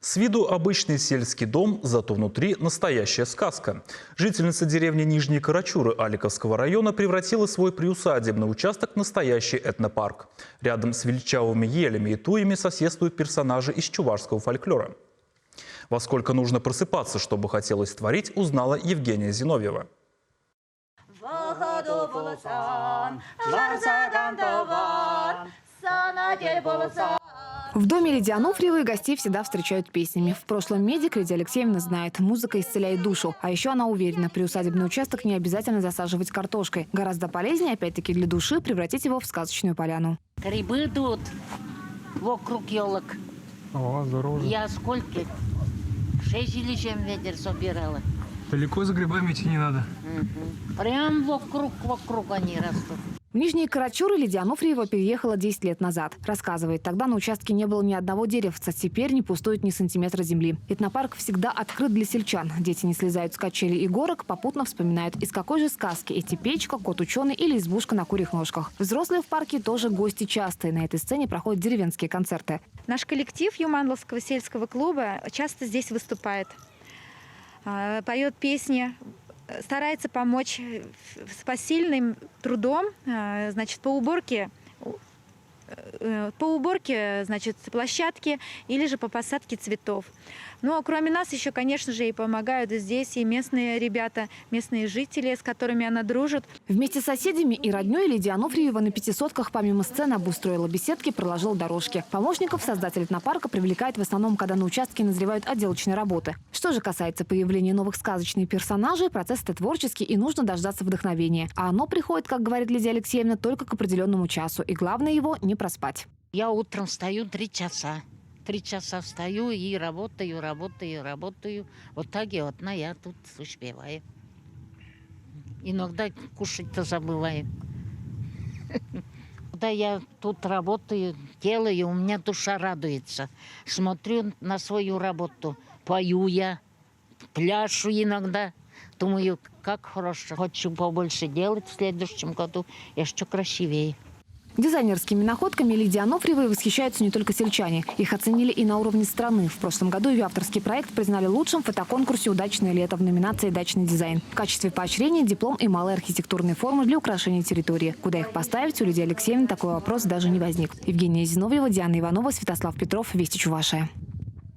С виду обычный сельский дом, зато внутри настоящая сказка. Жительница деревни Нижние Карачуры Аликовского района превратила свой приусадебный участок в настоящий этнопарк. Рядом с величавыми елями и туями соседствуют персонажи из чувашского фольклора. Во сколько нужно просыпаться, чтобы хотелось творить, узнала Евгения Зиновьева. В доме Лидии Ануфриевой гостей всегда встречают песнями. В прошлом медик Лидия Алексеевна знает, музыка исцеляет душу. А еще она уверена, приусадебный участок не обязательно засаживать картошкой. Гораздо полезнее, опять-таки для души, превратить его в сказочную поляну. Грибы тут вокруг елок. О, здорово. Я сколько? 6 или 7 ведер собирала. Далеко за грибами идти не надо. Прям вокруг они растут. В Нижние Карачуры Лидия Ануфриева переехала 10 лет назад. Рассказывает, тогда на участке не было ни одного деревца, теперь не пустует ни сантиметра земли. Этнопарк всегда открыт для сельчан. Дети не слезают с качелей и горок, попутно вспоминают, из какой же сказки эти печка, кот-ученый или избушка на курьих ножках. Взрослые в парке тоже гости частые. На этой сцене проходят деревенские концерты. Наш коллектив Юманловского сельского клуба часто здесь выступает. Поет песни, старается помочь с посильным трудом, значит, по уборке, значит, площадки или же по посадке цветов. Ну, а кроме нас еще, конечно же, и помогают здесь и местные ребята, местные жители, с которыми она дружит. Вместе с соседями и родней Лидия Ануфриева на пятисотках помимо сцены обустроила беседки, проложила дорожки. Помощников создатель этнопарка привлекает в основном, когда на участке назревают отделочные работы. Что же касается появления новых сказочных персонажей, процесс это творческий и нужно дождаться вдохновения. А оно приходит, как говорит Лидия Алексеевна, только к определенному часу. И главное его не проспать. Я утром встаю 3 часа. 3 часа встаю и работаю. Вот так и одна я тут успеваю. Иногда кушать-то забываю. Когда я тут работаю, делаю, у меня душа радуется. Смотрю на свою работу, пою я, пляшу иногда. Думаю, как хорошо. Хочу побольше делать в следующем году, еще красивее. Дизайнерскими находками Лидии Ануфриевой восхищаются не только сельчане. Их оценили и на уровне страны. В прошлом году ее авторский проект признали лучшим в фотоконкурсе «Удачное лето» в номинации «Дачный дизайн». В качестве поощрения диплом и малые архитектурные формы для украшения территории. Куда их поставить, у Лидии Алексеевны такой вопрос даже не возник. Евгения Зиновьева, Диана Иванова, Святослав Петров, Вести Чувашия.